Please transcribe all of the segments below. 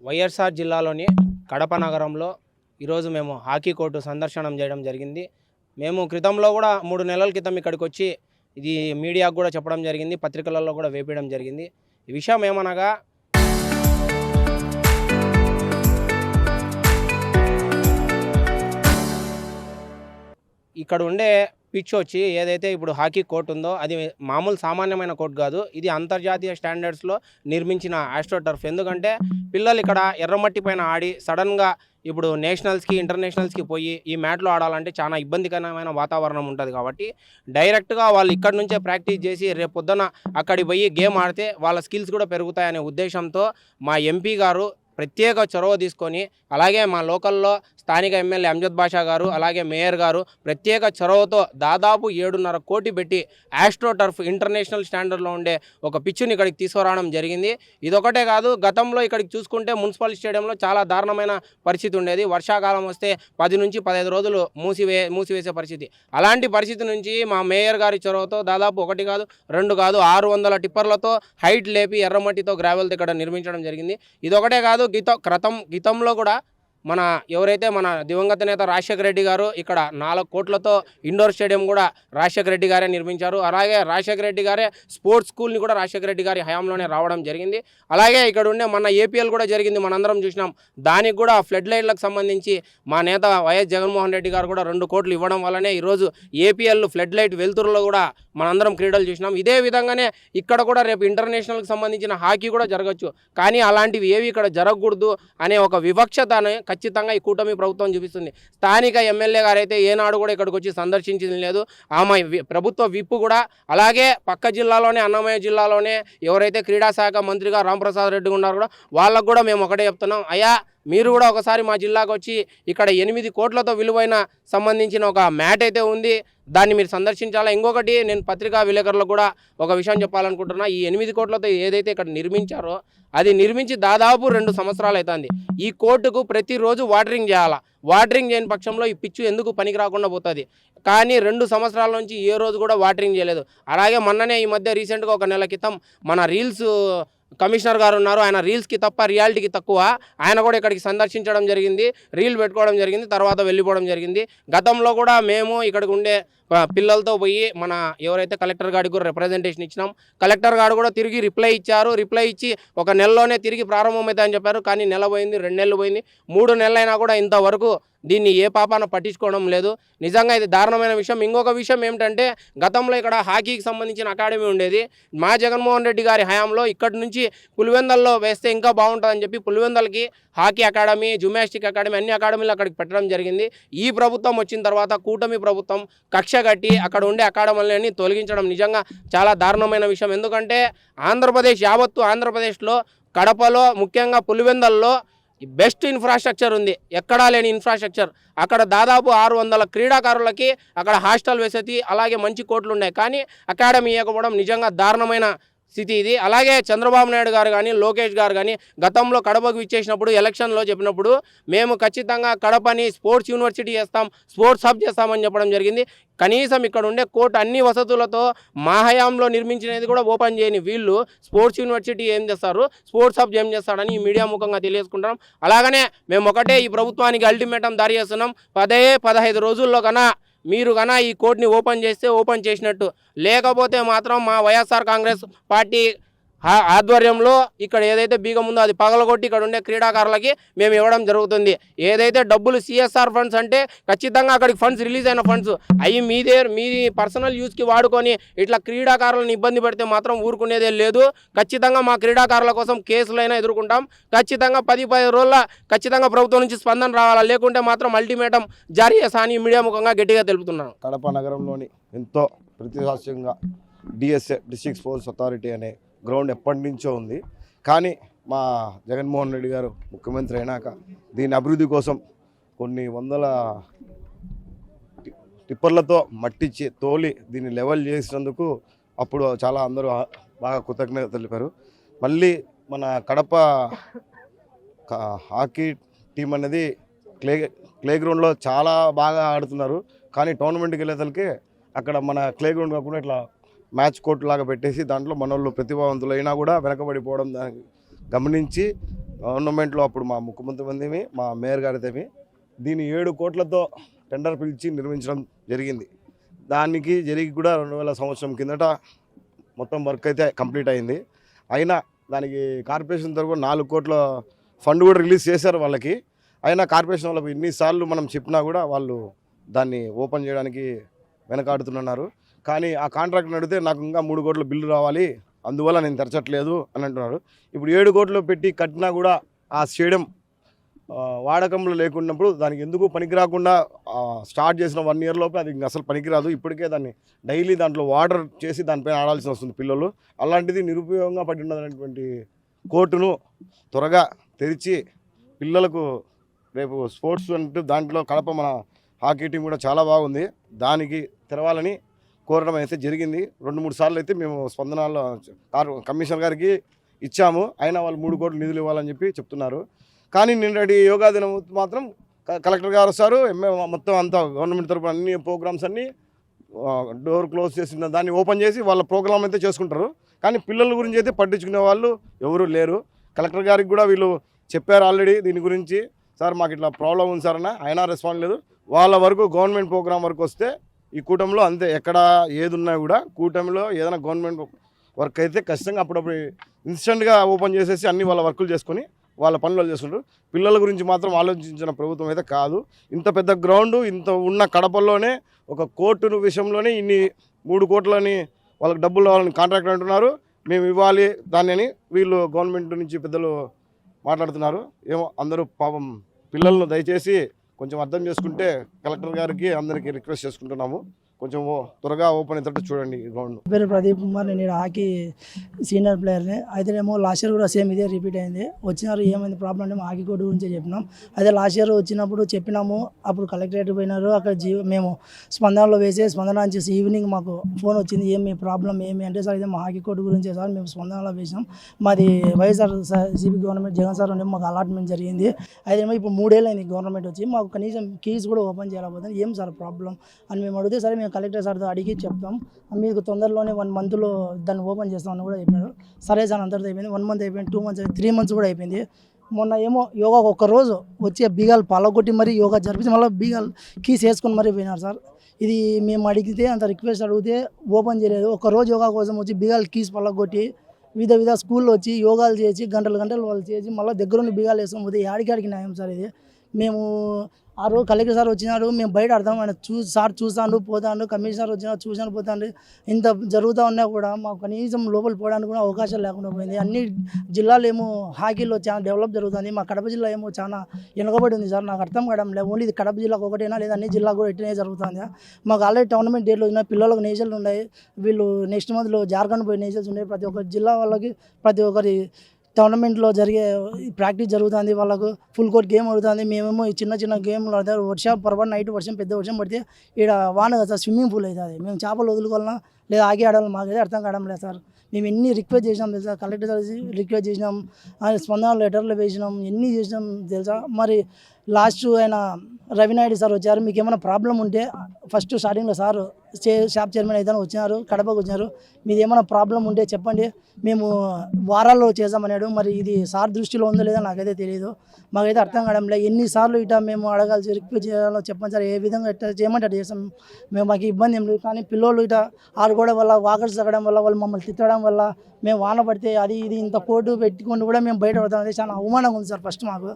వైఎస్ఆర్ జిల్లాలోని కడప నగరంలో ఈరోజు మేము హాకీ కోర్టు సందర్శనం చేయడం జరిగింది. మేము క్రితంలో కూడా 3 నెలల క్రితం ఇక్కడికి వచ్చి ఇది మీడియాకు కూడా చెప్పడం జరిగింది, పత్రికలలో కూడా వేపించడం జరిగింది. ఈ విషయం ఏమనగా ఇక్కడ ఉండే పిచ్ వచ్చి ఏదైతే ఇప్పుడు హాకీ కోర్టు ఉందో అది మామూలు సామాన్యమైన కోర్టు కాదు. ఇది అంతర్జాతీయ స్టాండర్డ్స్లో నిర్మించిన ఆస్ట్రోటర్ఫ్. ఎందుకంటే పిల్లలు ఇక్కడ ఎర్రమట్టి పైన ఆడి సడన్గా ఇప్పుడు నేషనల్స్కి ఇంటర్నేషనల్స్కి పోయి ఈ మ్యాట్లో ఆడాలంటే చాలా ఇబ్బందికరమైన వాతావరణం ఉంటుంది. కాబట్టి డైరెక్ట్గా వాళ్ళు ఇక్కడ నుంచే ప్రాక్టీస్ చేసి రేపు పొద్దున అక్కడికి పోయి గేమ్ ఆడితే వాళ్ళ స్కిల్స్ కూడా పెరుగుతాయనే ఉద్దేశంతో మా ఎంపీ గారు ప్రత్యేక చొరవ తీసుకొని, అలాగే మా లోకల్లో స్థానిక ఎమ్మెల్యే అమ్జద్ బాషా గారు, అలాగే మేయర్ గారు ప్రత్యేక చొరవతో దాదాపు 7.5 కోటి పెట్టి ఆస్ట్రోటర్ఫ్ ఇంటర్నేషనల్ స్టాండర్డ్లో ఉండే ఒక పిచ్చుని ఇక్కడికి తీసుకురావడం జరిగింది. ఇదొకటే కాదు, గతంలో ఇక్కడికి చూసుకుంటే మున్సిపల్ స్టేడియంలో చాలా దారుణమైన పరిస్థితి ఉండేది. వర్షాకాలం వస్తే 10 నుంచి 15 రోజులు మూసివేసే పరిస్థితి. అలాంటి పరిస్థితి నుంచి మా మేయర్ గారి చొరవతో దాదాపు 1 కాదు 2 కాదు 600 టిప్పర్లతో హైట్ లేపి ఎర్రమట్టితో గ్రావెల్తో ఇక్కడ నిర్మించడం జరిగింది. ఇదొకటే కాదు, గతంలో కూడా ఎవరైతే మన దివంగత నేత రాజశేఖర రెడ్డి గారు ఇక్కడ 4 కోట్లతో ఇండోర్ స్టేడియం కూడా రాజశేఖర రెడ్డి గారే నిర్మించారు. అలాగే రాజశేఖర రెడ్డి గారే స్పోర్ట్స్ స్కూల్ని కూడా రాజశేఖర రెడ్డి గారి హయాంలోనే రావడం జరిగింది. అలాగే ఇక్కడ ఉండే మన ఏపీఎల్ కూడా జరిగింది, మనందరం చూసినాం. దానికి కూడా ఫ్లడ్ లైట్లకు సంబంధించి మా నేత వైఎస్ జగన్మోహన్ రెడ్డి గారు కూడా 2 కోట్లు ఇవ్వడం వల్లనే ఈరోజు ఏపీఎల్ ఫ్లడ్ లైట్ వెలుతురులో కూడా మనందరం క్రీడలు చూసినాం. ఇదే విధంగానే ఇక్కడ కూడా రేపు ఇంటర్నేషనల్కి సంబంధించిన హాకీ కూడా జరగచ్చు. కానీ అలాంటివి ఏవి ఇక్కడ జరగకూడదు అనే ఒక వివక్షతని ఖచ్చితంగా ఈ కూటమి ప్రభుత్వం చూపిస్తుంది. స్థానిక ఎమ్మెల్యే గారు అయితే ఏనాడు కూడా ఇక్కడికి వచ్చి సందర్శించింది లేదు. ఆమె ప్రభుత్వ విప్పు కూడా, అలాగే పక్క జిల్లాలోనే అన్నమయ్య జిల్లాలోనే ఎవరైతే క్రీడా శాఖ మంత్రిగా రాంప్రసాద్ రెడ్డి ఉన్నారో కూడా వాళ్ళకు కూడా మేము ఒకటే చెప్తున్నాం, అయ్యా మీరు కూడా ఒకసారి మా జిల్లాకు వచ్చి ఇక్కడ 8 కోట్లతో విలువైన సంబంధించిన ఒక మ్యాట్ అయితే ఉంది, దాన్ని మీరు సందర్శించాలా. ఇంకొకటి నేను పత్రికా విలేకరులకు కూడా ఒక విషయం చెప్పాలనుకుంటున్నా. ఈ 8 కోట్లతో ఏదైతే ఇక్కడ నిర్మించారో అది నిర్మించి దాదాపు 2 సంవత్సరాలు అవుతుంది. ఈ కోర్టుకు ప్రతిరోజు వాటరింగ్ చేయాలా. వాటరింగ్ చేయని పక్షంలో ఈ పిచ్చు ఎందుకు పనికి రాకుండా పోతుంది. కానీ 2 సంవత్సరాల నుంచి ఏ రోజు కూడా వాటరింగ్ చేయలేదు. అలాగే మొన్ననే ఈ మధ్య రీసెంట్గా 1 నెల క్రితం మన రీల్స్ కమిషనర్ గారు ఉన్నారు, ఆయన రీల్స్కి తప్ప రియాలిటీకి తక్కువ. ఆయన కూడా ఇక్కడికి సందర్శించడం జరిగింది, రీల్ పెట్టుకోవడం జరిగింది, తర్వాత వెళ్ళిపోవడం జరిగింది. గతంలో కూడా మేము ఇక్కడికి ఉండే పిల్లలతో పోయి ఎవరైతే కలెక్టర్ గారికి కూడా రిప్రజెంటేషన్ ఇచ్చినాం. కలెక్టర్ గారు కూడా తిరిగి రిప్లై ఇచ్చారు. రిప్లై ఇచ్చి 1 నెలలోనే తిరిగి ప్రారంభమవుతాయని చెప్పారు. కానీ నెల పోయింది, 2 నెలలు పోయింది, 3 నెలలైనా కూడా ఇంతవరకు దీన్ని ఏ పాపాన పట్టించుకోవడం లేదు. నిజంగా ఇది దారుణమైన విషయం. ఇంకొక విషయం ఏమిటంటే, గతంలో ఇక్కడ హాకీకి సంబంధించిన అకాడమీ ఉండేది. మా జగన్మోహన్ రెడ్డి గారి హయాంలో ఇక్కడి నుంచి పులివెందల్లో వేస్తే ఇంకా బాగుంటుందని చెప్పి పులివెందలకి హాకీ అకాడమీ, జిమ్నాస్టిక్ అకాడమీ అన్ని అకాడమీలు అక్కడికి పెట్టడం జరిగింది. ఈ ప్రభుత్వం వచ్చిన తర్వాత కూటమి ప్రభుత్వం కక్ష కట్టి అక్కడ ఉండే అకాడమీలని తొలగించడం నిజంగా చాలా దారుణమైన విషయం. ఎందుకంటే యావత్తు ఆంధ్రప్రదేశ్లో కడపలో ముఖ్యంగా పులివెందల్లో బెస్ట్ ఇన్ఫ్రాస్ట్రక్చర్ ఉంది, ఎక్కడా లేని ఇన్ఫ్రాస్ట్రక్చర్. అక్కడ దాదాపు 600 క్రీడాకారులకి అక్కడ హాస్టల్ వసతి, అలాగే మంచి కోట్లు ఉన్నాయి. కానీ అకాడమీ ఇవ్వకపోవడం నిజంగా దారుణమైన స్థితి ఇది. అలాగే చంద్రబాబు నాయుడు గారు కానీ లోకేష్ గారు కానీ గతంలో కడపకు ఇచ్చేసినప్పుడు ఎలక్షన్లో చెప్పినప్పుడు మేము ఖచ్చితంగా కడపని స్పోర్ట్స్ యూనివర్సిటీ చేస్తాం, స్పోర్ట్స్ హబ్ చేస్తామని చెప్పడం జరిగింది. కనీసం ఇక్కడ ఉండే కోర్టు అన్ని వసతులతో మా హయాంలో నిర్మించినది కూడా ఓపెన్ చేయని వీళ్ళు స్పోర్ట్స్ యూనివర్సిటీ ఏం చేస్తారు, స్పోర్ట్స్ హబ్ ఏం చేస్తాడని ఈ మీడియా ముఖంగా తెలియజేసుకుంటాం. అలాగనే మేము ఒకటే ఈ ప్రభుత్వానికి అల్టిమేటం దారి చేస్తున్నాం. 15 రోజుల్లో మీరు ఈ కోర్టుని ఓపెన్ చేస్తే ఓపెన్ చేసినట్టు, లేకపోతే మాత్రం మా వైఎస్ఆర్ కాంగ్రెస్ పార్టీ ఆధ్వర్యంలో ఇక్కడ ఏదైతే బీగం ఉందో అది పగలగొట్టి ఇక్కడ ఉండే క్రీడాకారులకి మేము ఇవ్వడం జరుగుతుంది. ఏదైతే డబ్బులు CSR ఫండ్స్ అంటే ఖచ్చితంగా అక్కడికి ఫండ్స్ రిలీజ్ అయిన ఫండ్స్ అవి మీ పర్సనల్ యూస్కి వాడుకొని ఇట్లా క్రీడాకారులను ఇబ్బంది పెడితే మాత్రం ఊరుకునేదే లేదు. ఖచ్చితంగా మా క్రీడాకారుల కోసం కేసులైనా ఎదుర్కొంటాం. ఖచ్చితంగా 10 రోజుల ఖచ్చితంగా ప్రభుత్వం నుంచి స్పందన రావాలా, లేకుంటే మాత్రం అల్టిమేటం జారీ చేస్తానని మీడియా ముఖంగా గట్టిగా తెలుపుతున్నాను. కడప నగరంలోని ఎంతో ప్రతిష్టాత్మకంగా DSA డిస్ట్రిక్ట్ స్పోర్ట్స్ అథారిటీ అనే గ్రౌండ్ ఎప్పటి నుంచో ఉంది. కానీ మా జగన్మోహన్ రెడ్డి గారు ముఖ్యమంత్రి అయినాక దీని అభివృద్ధి కోసం కొన్ని 100 టిప్పర్లతో మట్టించి తోలి దీన్ని లెవెల్ చేసినందుకు అప్పుడు చాలా అందరూ బాగా కృతజ్ఞత తెలిపారు. మళ్ళీ మన కడప హాకీ టీం అనేది క్లే గ్రౌండ్లో చాలా బాగా ఆడుతున్నారు. కానీ టోర్నమెంట్కి వెళ్ళేసరికి అక్కడ మన క్లే గ్రౌండ్ కాకుండా ఇట్లా మ్యాచ్ కోర్టు లాగా పెట్టేసి దాంట్లో మనోళ్ళు ప్రతిభావంతులైనా కూడా వెనకబడిపోవడం దానికి గమనించి గవర్నమెంట్లో అప్పుడు మా ముఖ్యమంత్రి మా మేయర్ గారితేమి దీన్ని 7 కోట్లతో టెండర్ పిలిచి నిర్మించడం జరిగింది. దానికి జరిగి కూడా 2000 సంవత్సరం కిందట మొత్తం వర్క్ అయితే కంప్లీట్ అయింది. అయినా దానికి కార్పొరేషన్ తరఫున 4 కోట్ల ఫండ్ కూడా రిలీజ్ చేశారు వాళ్ళకి. అయినా కార్పొరేషన్ వాళ్ళకి ఎన్నిసార్లు మనం చెప్పినా కూడా వాళ్ళు దాన్ని ఓపెన్ చేయడానికి వెనకాడుతున్నారు. కానీ ఆ కాంట్రాక్ట్ని అడిగితే నాకు ఇంకా 3 కోట్ల బిల్లు రావాలి, అందువల్ల నేను తెరచట్లేదు అని అంటున్నారు. ఇప్పుడు 7 కోట్లు పెట్టి కట్టినా కూడా ఆ స్టేడియం వాడకంలో లేకున్నప్పుడు దానికి ఎందుకు పనికి రాకుండా స్టార్ట్ చేసిన 1 ఇయర్ లోపే అది అసలు పనికిరాదు. ఇప్పటికే దాన్ని డైలీ దాంట్లో వాటర్ చేసి దానిపైన ఆడాల్సి వస్తుంది పిల్లలు. అలాంటిది నిరుపయోగంగా పడి ఉన్నటువంటి కోర్టును త్వరగా తెరిచి పిల్లలకు రేపు స్పోర్ట్స్ అంటే దాంట్లో కడప మన హాకీ టీం కూడా చాలా బాగుంది, దానికి తెరవాలని కోరడం అయితే జరిగింది. 2-3 సార్లు అయితే మేము స్పందనలో కమిషనర్ గారికి ఇచ్చాము. అయినా వాళ్ళు 3 కోట్ల నిధులు ఇవ్వాలని చెప్పి చెప్తున్నారు. కానీ నిన్నటి యోగా దినం మాత్రం కలెక్టర్ గారు వస్తారు, మొత్తం అంతా గవర్నమెంట్ తరఫున అన్ని ప్రోగ్రామ్స్ అన్నీ డోర్ క్లోజ్ చేసిన దాన్ని ఓపెన్ చేసి వాళ్ళ ప్రోగ్రామ్ అయితే చేసుకుంటారు. కానీ పిల్లల గురించి అయితే పట్టించుకునే వాళ్ళు ఎవరు లేరు. కలెక్టర్ గారికి కూడా వీళ్ళు చెప్పారు ఆల్రెడీ దీని గురించి, సార్ మాకు ఇట్లా ప్రాబ్లం ఉంది సార్ అన్న, అయినా రెస్పాండ్ లేదు. వాళ్ళ వరకు గవర్నమెంట్ ప్రోగ్రామ్ వరకు వస్తే ఈ కూటమిలో అంతే, ఎక్కడ ఏది ఉన్నా కూడా కూటమిలో ఏదైనా గవర్నమెంట్ వర్క్ అయితే ఖచ్చితంగా అప్పుడప్పుడు ఇన్స్టెంట్గా ఓపెన్ చేసేసి అన్ని వాళ్ళ వర్కులు చేసుకొని వాళ్ళ పనులు చేసుకుంటారు. పిల్లల గురించి మాత్రం ఆలోచించిన ప్రభుత్వం అయితే కాదు. ఇంత పెద్ద గ్రౌండ్ ఇంత ఉన్న కడపల్లోనే ఒక కోర్టు విషయంలోనే ఇన్ని 3 కోట్లని వాళ్ళకి డబ్బులు కావాలని కాంట్రాక్ట్ అంటున్నారు, మేము ఇవ్వాలి దాన్ని అని వీళ్ళు గవర్నమెంట్ నుంచి పెద్దలు మాట్లాడుతున్నారు. ఏమో అందరూ పాపం పిల్లలను దయచేసి కొంచెం అర్థం చేసుకుంటే కలెక్టర్ గారికి అందరికీ రిక్వెస్ట్ చేసుకుంటున్నాము, కొంచెం త్వరగా ఓపెన్ అయ్యేటట్టు చూడండి ఈ గ్రౌండ్. పేరు ప్రదీప్ కుమార్, నేను హాకీ సీనియర్ ప్లేయర్ని. అయితేనేమో లాస్ట్ ఇయర్ కూడా సేమ్ ఇదే రిపీట్ అయింది. వచ్చినారు ఏమైంది ప్రాబ్లం అంటే హాకీ కోర్టు గురించి చెప్పినాం. అదే లాస్ట్ ఇయర్ వచ్చినప్పుడు చెప్పినాము, అప్పుడు కలెక్టరేట్ పోయినారు. అక్కడ మేము స్పందనలో వేసే స్పందన చేసి ఈవినింగ్ మాకు ఫోన్ వచ్చింది, ఏమి ప్రాబ్లం ఏమి అంటే, సార్ ఇదే మా హాకీ కోర్టు గురించి సార్ మేము స్పందనలో వేసినాం, మాది YSR CP government Jagan sir ఉండే మాకు అలాట్మెంట్ జరిగింది. అయితేనేమో ఇప్పుడు 3 ఏళ్ళు అయింది గవర్నమెంట్ వచ్చి, మాకు కనీసం కీస్ కూడా ఓపెన్ చేయలేకపోతుంది, ఏం సార్ ప్రాబ్లం అని మేము అడిగితే, సరే మేము కలెక్టర్ సార్తో అడిగి చెప్తాం, మీకు తొందరలోనే 1 మంత్లో దాన్ని ఓపెన్ చేస్తామని కూడా చెప్పారు. సరే సార్ అందరితో అయిపోయింది. 1 మంత్ అయిపోయింది, 2 మంత్స్ అయిపోయింది, 3 మంత్స్ కూడా అయిపోయింది. మొన్న ఏమో యోగా ఒక్కరోజు వచ్చి బీగాలు పలగొట్టి మరీ యోగా జరిపించి మళ్ళీ బీగాలు కీస్ వేసుకొని మరీ పోయినారు సార్. ఇది మేము అడిగితే అంత రిక్వెస్ట్ అడిగితే ఓపెన్ చేయలేదు. ఒకరోజు యోగా కోసం వచ్చి బీగాలు కీస్ పలగొట్టి వివిధ స్కూల్లో వచ్చి యోగాలు చేసి గంటలు వాళ్ళు చేసి మళ్ళీ దగ్గరుండి బీగాలు వేసుకొని పోతే యాడికాడికి న్యాయం సార్ ఇది. మేము ఆ రోజు కలెక్టర్ సార్ వచ్చినారు, మేము బయట అర్థం ఆయన సార్ చూస్తాను పోతాను, కమిషనర్ వచ్చినారు చూసాను పోతాను, ఇంత జరుగుతూ ఉన్నా కూడా మాకు కనీసం లోపల పోవడానికి కూడా అవకాశం లేకుండా పోయింది. అన్ని జిల్లాలు ఏమో హాకీలో చాలా డెవలప్ జరుగుతుంది, మా కడప జిల్లా ఏమో చాలా వెనుకబడి ఉంది సార్. నాకు అర్థం కావడం లేదు, ఓన్లీ ఇది కడప జిల్లాకు ఒకటైనా లేదా అన్ని జిల్లాకు కూడా ఇట్లనే జరుగుతుంది. మాకు ఆల్రెడీ టోర్నమెంట్ డేట్లు ఉన్నాయి, పిల్లలకు నేషనల్ ఉన్నాయి, వీళ్ళు నెక్స్ట్ మంత్లో జార్ఖండ్ పోయి నేషనల్స్ ఉన్నాయి. ప్రతి ఒక్క జిల్లా వాళ్ళకి ప్రతి ఒక్కరి టోర్నమెంట్లో జరిగే ప్రాక్టీస్ జరుగుతుంది, వాళ్ళకు ఫుల్ కోర్ట్ గేమ్ అవుతుంది. మేమేమో ఈ చిన్న గేమ్లు ఆడతారు. పొరపాటు నైట్ పెద్ద వర్షం పడితే ఇక్కడ వాన కదా సార్, స్విమ్మింగ్ పూల్ అవుతుంది, మేము చేపలు వదులుకోవాలన్నా లేదా ఆగి ఆడాలి, మాకైతే అర్థం కావడం లేదు సార్. మేము ఎన్ని రిక్వెస్ట్ చేసినాం తెలుసా, కలెక్టర్ రిక్వెస్ట్ చేసినాం, స్పందన లెటర్లు వేసినాం, ఎన్ని చేసినాం తెలుసా. మరి లాస్ట్ ఆయన రవినాయుడు సార్ వచ్చారు, మీకు ఏమైనా ప్రాబ్లం ఉంటే ఫస్ట్ స్టార్టింగ్లో సార్ షాప్ చైర్మన్ అయితే వచ్చినారు, కడపకు వచ్చినారు, మీది ఏమైనా ప్రాబ్లం ఉంటే చెప్పండి మేము వారాల్లో చేద్దామన్నాడు. మరి ఇది సార్ దృష్టిలో ఉందో లేదో నాకైతే తెలియదు, మాకైతే అర్థం కావడం లేదు. ఎన్నిసార్లు ఇట్లా మేము అడగాల్సి రిక్వెస్ట్ చేయాలో చెప్పండి సార్, ఏ విధంగా ఇట్లా చేయమంటే అట్లా చేస్తాం మేము, మాకు ఇబ్బంది ఏం లేదు. కానీ పిల్లలు ఇట్లా ఆడుకోవడం వల్ల వాకర్స్ తగ్గడం వల్ల వాళ్ళు మమ్మల్ని తిట్టడం వల్ల మేము వాన పడితే అది ఇది ఇంత కోర్టు పెట్టుకొని కూడా మేము బయట పడతాం, అది చాలా అవమానంగా ఉంది సార్. ఫస్ట్ మాకు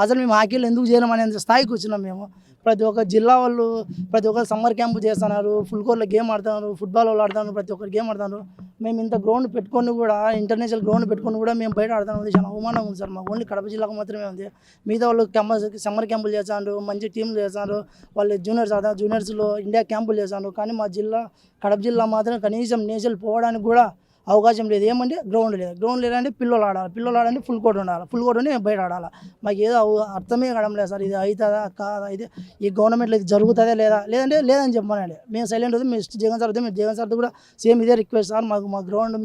అసలు మేము హాకీలో ఎందుకు చేయలేం అనే స్థాయికి వచ్చినాం మేము. ప్రతి ఒక్క జిల్లా వాళ్ళు ప్రతి ఒక్కరు సమ్మర్ క్యాంపు చేస్తున్నారు, ఫుల్ కోర్ట్లో గేమ్ ఆడుతున్నారు, ఫుట్బాల్ వాళ్ళు ఆడుతున్నారు, ప్రతి ఒక్కరు గేమ్ ఆడుతున్నారు. మేము ఇంత గ్రౌండ్ పెట్టుకొని కూడా ఇంటర్నేషనల్ గ్రౌండ్ పెట్టుకొని కూడా మేము బయట ఆడుతాం, అది చాలా అవమానంగా ఉంది సార్. మాకు ఓన్లీ కడప జిల్లాకు మాత్రమే ఉంది. మిగతా వాళ్ళు సమ్మర్ క్యాంపులు చేస్తున్నారు, మంచి టీంలు చేస్తున్నారు, వాళ్ళు జూనియర్స్ ఆడుతున్నారు, జూనియర్స్లో ఇండియా క్యాంపులు చేస్తున్నారు. కానీ మా జిల్లా కడప జిల్లా మాత్రం కనీసం నేషనల్ పోవడానికి కూడా అవకాశం లేదు. ఏమంటే గ్రౌండ్ లేదు, గ్రౌండ్ లేదంటే పిల్లలు ఆడాలంటే ఫుల్ కోర్ట్ ఉండాలి, ఫుల్ కోర్ట్ ఉంటే బయట ఆడాలి. మాకు ఏదో అర్థమే కావడం లేదు సార్, ఇది అవుతుందా కాదా, ఇది ఈ గవర్నమెంట్లో ఇది జరుగుతుందా లేదంటే లేదని చెప్పమనండి. మేము సైలెంట్ అవుతుంది. మేము జగన్ సార్ మేము జగన్ సార్తో కూడా సేమ్ ఇదే రిక్వెస్ట్ సార్, మాకు మా గ్రౌండ్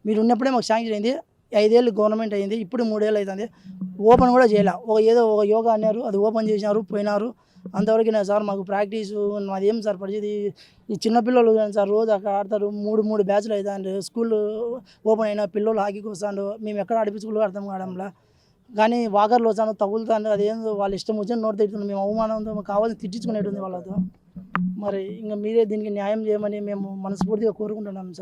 మీరు ఉన్నప్పుడే మాకు శాంక్షన్ అయింది, 5 ఏళ్ళు గవర్నమెంట్ అయింది, ఇప్పుడు 3 ఏళ్ళు అవుతుంది, ఓపెన్ కూడా చేయలే. ఒక యోగా అన్నారు, అది ఓపెన్ చేసినారు, పోయినారు, అంతవరకు సార్. మాకు ప్రాక్టీస్ మాది ఏం సార్ పరిస్థితి, ఈ చిన్నపిల్లలు కానీ సార్ రోజు అక్కడ ఆడతారు, 3 బ్యాచ్లు అవుతాయండి, స్కూల్ ఓపెన్ అయినా పిల్లలు హాకీకి వస్తాడు, మేము ఎక్కడ ఆడిపించుకోవాలి అర్థం కావడంలా. కానీ వాకర్లో వచ్చాను తగులుతాను అదేందో వాళ్ళ ఇష్టం వచ్చిన నోటి తిట్టున్నాం మేము అవమానంతో కావాలని తిట్టించుకునేటుంది వాళ్ళతో మరి ఇంకా మీరే దీనికి న్యాయం చేయమని మేము మనస్ఫూర్తిగా కోరుకుంటున్నాం సార్